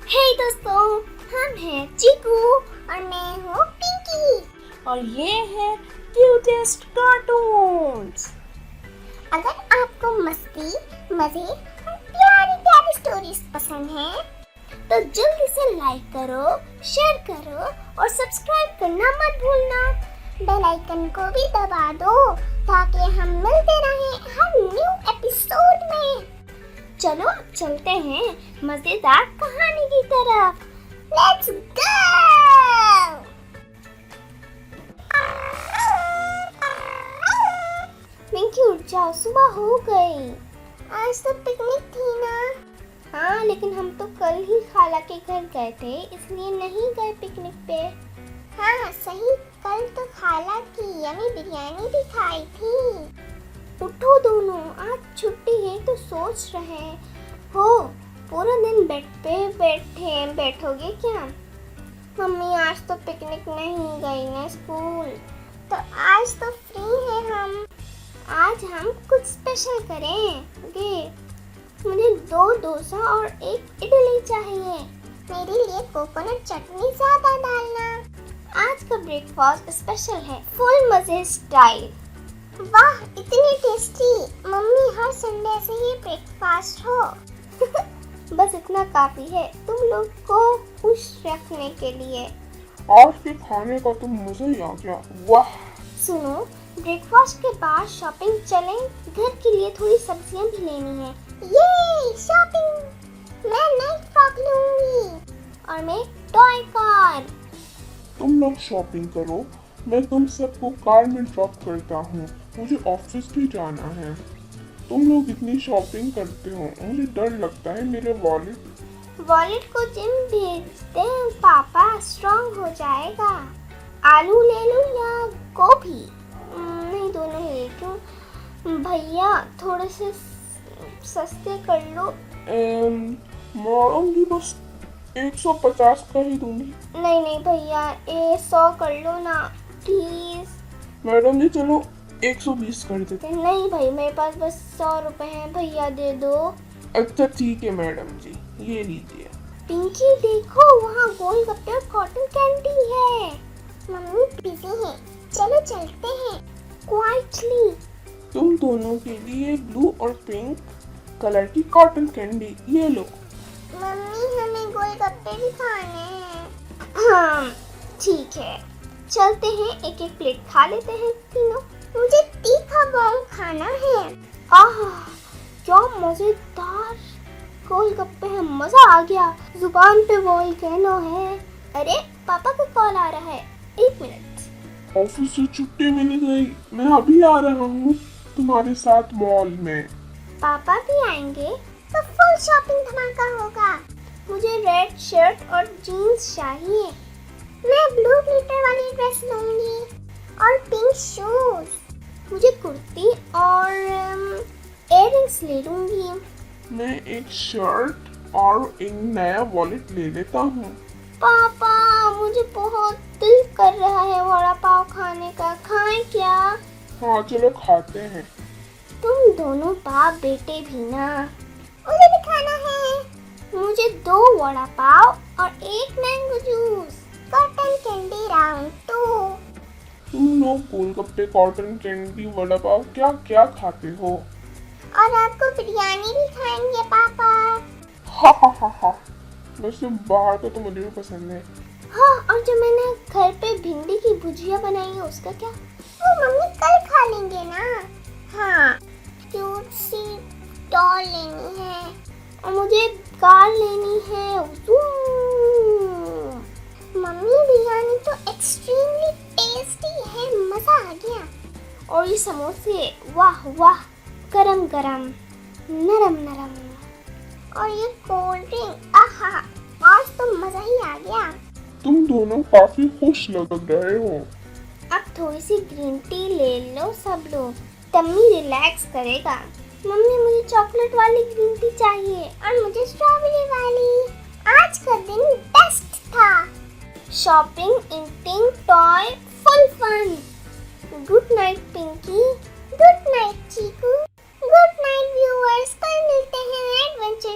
हे दोस्तों, हम हैं चीकू और मैं हूँ पिंकी और ये है क्यूटेस्ट कार्टून्स। अगर आपको मस्ती, मजे और प्यारी प्यारी स्टोरीज पसंद हैं, तो जल्दी से लाइक करो, शेयर करो और सब्सक्राइब करना मत भूलना। बेल आइकन को भी दबा दो ताकि हम मिलते रहें हर न्यू एपिसोड में। चलो अब चलते हैं मजेदार कहानी की तरफ। Let's go. पिंकी उठ जाओ, सुबह हो गई। आज तो पिकनिक थी ना। हाँ, लेकिन हम तो कल ही खाला के घर गए थे, इसलिए नहीं गए पिकनिक पे। हाँ सही, कल तो खाला की यमी बिरयानी भी खाई थी। उठो दोनों, आज छुट्टी है तो सोच रहे हो पूरा दिन बेड पे बैठोगे क्या? मम्मी आज तो पिकनिक नहीं गई ना स्कूल, तो आज तो फ्री है हम। आज हम कुछ स्पेशल करेंगे। मुझे 2 डोसा और 1 इडली चाहिए। मेरे लिए कोकोनट चटनी ज्यादा डालना। आज का ब्रेकफास्ट स्पेशल है, फुल मजे स्टाइल। वाह, इतनी टेस्टी। मम्मी हर संडे से ही ब्रेकफास्ट हो। बस इतना काफी है तुम लोग को खुश रखने के लिए। आज के खाने का तो मजा ही आ गया। वाह। सुनो, ब्रेकफास्ट के बाद शॉपिंग चलें। घर के लिए थोड़ी सब्जियां भी लेनी है। ये शॉपिंग। मैं नई फ्रॉक लूंगी और मैं टॉय कार। तुम लोग शॉपिंग करो, मैं तुम सबको कार में ड्रॉप करता हूँ। मुझे ऑफिस भी जाना है। तुम लोग इतनी शॉपिंग करते हो, मुझे डर लगता है मेरे वॉलेट को जिम भेजते हैं पापा, स्ट्रॉन्ग हो जाएगा। आलू ले लूं या गोभी? नहीं, दोनों ले लूं। भैया थोड़े से सस्ते कर लो। मैडम जी बस 150 का ही दूंगी। नहीं भैया, 100 कर लो ना प्लीज। मैडम जी चलो 120 कर देते। नहीं भाई, मेरे पास बस 100 रुपए हैं, भैया दे दो। अच्छा ठीक है मैडम जी, ये लीजिए। पिंकी देखो, वहाँ गोलगप्पे और कॉटन कैंडी है। मम्मी बिजी है, चलो चलते हैं क्वाइटली। तुम दोनों के लिए ब्लू और पिंक कलर की कॉटन कैंडी, ये लो। मम्मी हमें गोलगप्पे भी खाने हैं। हाँ ठीक है, चलते हैं, एक एक प्लेट खा लेते हैं तीनों। मुझे तीखा बॉल खाना है। आह, क्या मजेदार गोलगप्पे हैं, मजा आ गया। जुबान पे वोल्केनो है। अरे पापा का कॉल आ रहा है, 1 मिनट। ऑफिस से छुट्टी मिल गई, मैं अभी आ रहा हूँ तुम्हारे साथ मॉल में। पापा भी आएंगे तो फुल शॉपिंग धमाका होगा। मुझे रेड शर्ट और जीन्स चाहिए। मैं ब्लू ग्लिटर वाली ड्रेस लूंगी और पिंक शूज। मुझे कुर्ती और इयररिंग्स ले लूंगी। मैं एक शर्ट और एक नया वॉलेट ले लेता हूँ। पापा मुझे बहुत दिल कर रहा है वड़ा पाव खाने का, खाएं क्या? हाँ चलो खाते हैं। तुम दोनों बाप बेटे भी ना। मुझे भी खाना है। मुझे 2 वड़ा पाव और 1 mango juice. Cotton candy round 2। तुम लोग गोलगप्पे, कॉटन कैंडी, वड़ा पाव क्या क्या खाते हो? और रात को बिरयानी भी खाएंगे पापा। हा। वैसे बाहर का तो मुझे भी पसंद है। हाँ, और जो मैंने घर पे भिंडी की भुजिया बनाई है उसका क्या? वो मम्मी कल खा लेंगे ना। हाँ, क्यूट सी डॉल लेनी है और मुझे कार लेनी है। मम्मी बिरयानी तो एक्सट्रीमली टेस्टी है, मजा आ गया। और ये समोसे, वाह वाह, गरम गरम, नरम नरम। और ये कोल्ड ड्रिंक, आहा, आज तो मजा ही आ गया। तुम दोनों काफी खुश लग रहे हो। अब थोड़ी सी ग्रीन टी ले लो सब लोग, टम्मी रिलैक्स करेगा। मम्मी मुझे चॉकलेट वाली ग्रीन टी चाहिए और मुझे स्ट्रॉबेरी वाली। आज का दिन बेस्ट था। Shopping, eating, toy, full fun. Good night Pinky, good night Chiku, good night viewers. कल मिलते हैं एडवेंचर